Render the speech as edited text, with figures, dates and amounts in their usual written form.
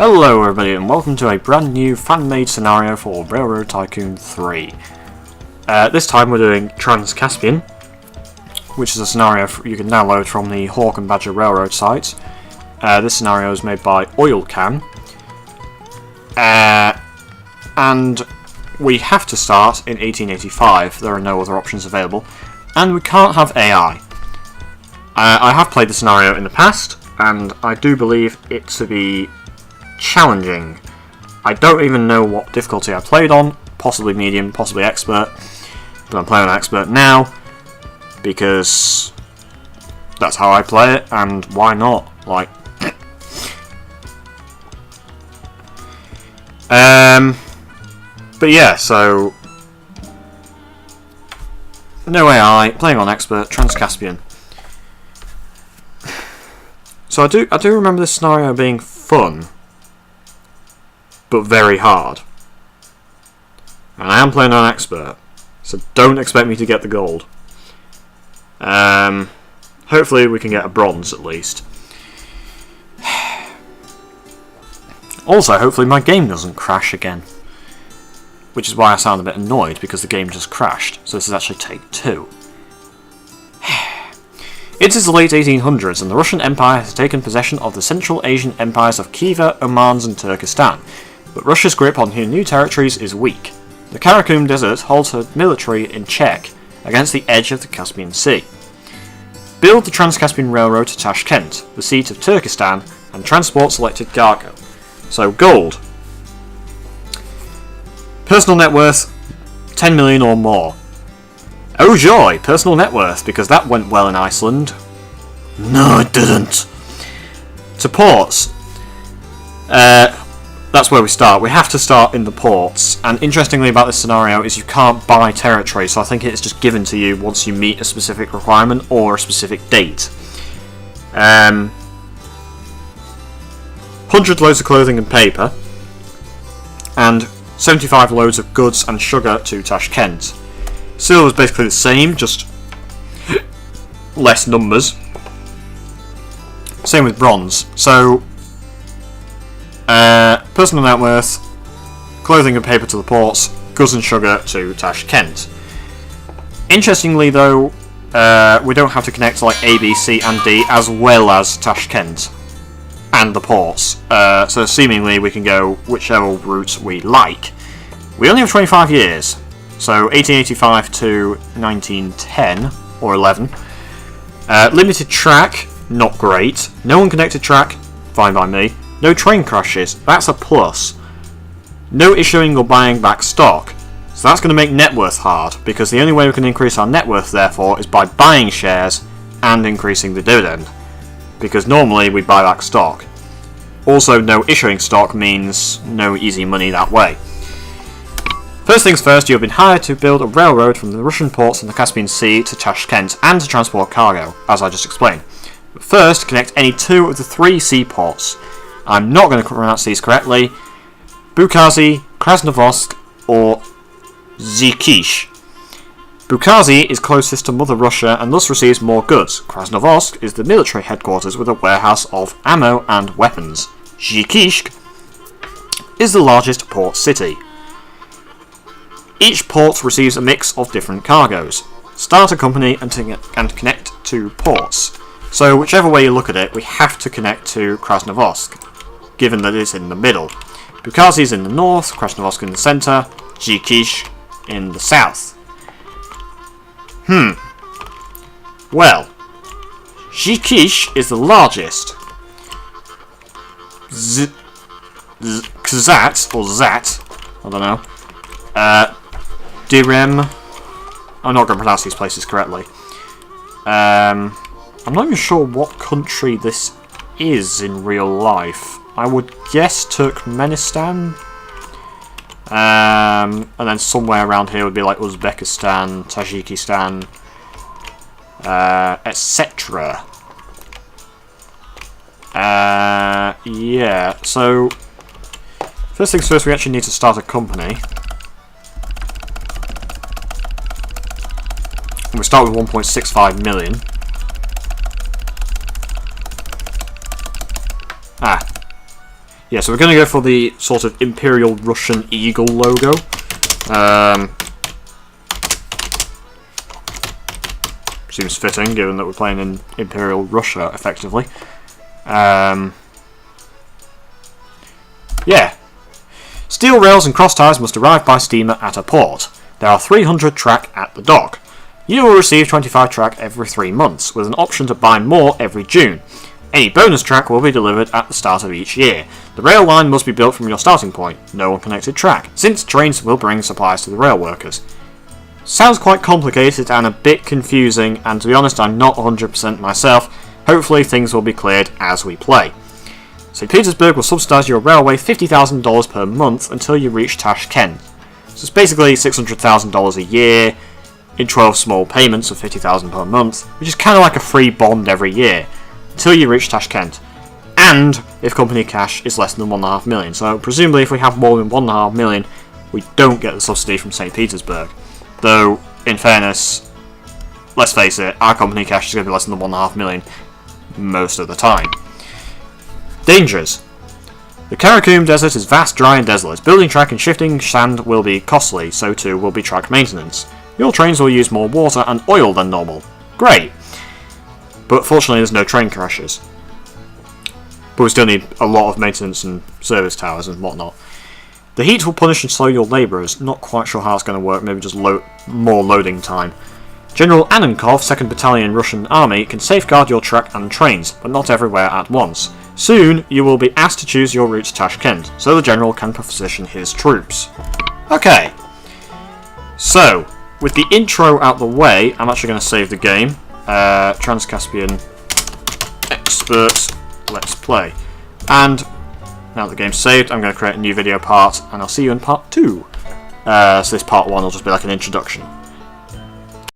Hello everybody and welcome to a brand new fan-made scenario for Railroad Tycoon 3. This time we're doing Caspian, which is a scenario you can download from the Hawk and Badger Railroad site. This scenario is made by Oil Can. And we have to start in 1885, there are no other options available, and we can't have AI. I have played the scenario in the past, and I do believe it to be challenging. I don't even know what difficulty I played on, possibly medium, possibly expert, but I'm playing on expert now, because that's how I play it, and why not? Like, but yeah, so no AI, playing on expert, Caspian. So I do remember this scenario being fun, but very hard. And I am playing on expert, so don't expect me to get the gold. Hopefully we can get a bronze at least. Also, hopefully my game doesn't crash again. Which is why I sound a bit annoyed, because the game just crashed. So this is actually take 2. It is the late 1800s, and the Russian Empire has taken possession of the Central Asian empires of Khiva, Oman, and Turkestan. But Russia's grip on her new territories is weak. The Karakum Desert holds her military in check against the edge of the Caspian Sea. Build the Trans-Caspian Railroad to Tashkent, the seat of Turkestan, and transport selected cargo. So gold. Personal net worth 10 million or more. Oh joy, personal net worth, because that went well in Iceland. No, it didn't. To ports. That's where we start. We have to start in the ports. And interestingly about this scenario is you can't buy territory, so I think it's just given to you once you meet a specific requirement or a specific date. 100 loads of clothing and paper, and 75 loads of goods and sugar to Tashkent. Silver is basically the same, just less numbers. Same with bronze. So, personal net worth, clothing and paper to the ports, goods and sugar to Tashkent. Interestingly though, we don't have to connect like A, B, C and D as well as Tashkent and the ports. So seemingly we can go whichever route we like. We only have 25 years. So 1885 to 1910 or 11. Limited track, not great. No unconnected track, fine by me. No train crashes, that's a plus. No issuing or buying back stock. So that's going to make net worth hard, because the only way we can increase our net worth therefore is by buying shares and increasing the dividend. Because normally we buy back stock. Also, no issuing stock means no easy money that way. First things first, you have been hired to build a railroad from the Russian ports in the Caspian Sea to Tashkent and to transport cargo, as I just explained. But first, connect any 2 of the 3 seaports. I'm not going to pronounce these correctly. Bukazi, Krasnovodsk, or Zikish. Bukazi is closest to Mother Russia and thus receives more goods. Krasnovodsk is the military headquarters with a warehouse of ammo and weapons. Zikish is the largest port city. Each port receives a mix of different cargoes. Start a company and connect to ports. So whichever way you look at it, we have to connect to Krasnovodsk, given that it's in the middle. Bukazi is in the north, Krasnovodsk in the centre, Zikish in the south. Well, Zikish is the largest. Kzat, or Zat, I don't know. Direm. I'm not going to pronounce these places correctly. I'm not even sure what country this is in real life. I would guess Turkmenistan. And then somewhere around here would be like Uzbekistan, Tajikistan, etc. Yeah, so first things first, we actually need to start a company. We start with 1.65 million. Yeah, so we're going to go for the sort of Imperial Russian Eagle logo. Seems fitting, given that we're playing in Imperial Russia, effectively. Yeah. Steel rails and cross ties must arrive by steamer at a port. There are 300 track at the dock. You will receive 25 track every 3 months, with an option to buy more every June. Any bonus track will be delivered at the start of each year. The rail line must be built from your starting point, no unconnected track, since trains will bring supplies to the rail workers. Sounds quite complicated and a bit confusing, and to be honest, I'm not 100% myself. Hopefully things will be cleared as we play. St. Petersburg will subsidise your railway $50,000 per month until you reach Tashkent. So it's basically $600,000 a year in 12 small payments of $50,000 per month, which is kind of like a free bond every year, until you reach Tashkent. And if company cash is less than 1.5 million. So presumably if we have more than 1.5 million, we don't get the subsidy from St. Petersburg. Though, in fairness, let's face it, our company cash is going to be less than 1.5 million most of the time. Dangers. The Karakum Desert is vast, dry and desolate. Building track and shifting sand will be costly, so too will be track maintenance. Your trains will use more water and oil than normal. Great. But fortunately there's no train crashes. But we still need a lot of maintenance and service towers and whatnot. The heat will punish and slow your labourers. Not quite sure how it's going to work, maybe just more loading time. General Annenkov, 2nd Battalion Russian Army, can safeguard your track and trains, but not everywhere at once. Soon, you will be asked to choose your route to Tashkent, so the General can position his troops. Okay. So, with the intro out the way, I'm actually going to save the game. Trans-Caspian Experts Let's Play. And now that the game's saved, I'm going to create a new video part, and I'll see you in part 2. So this part 1 will just be like an introduction.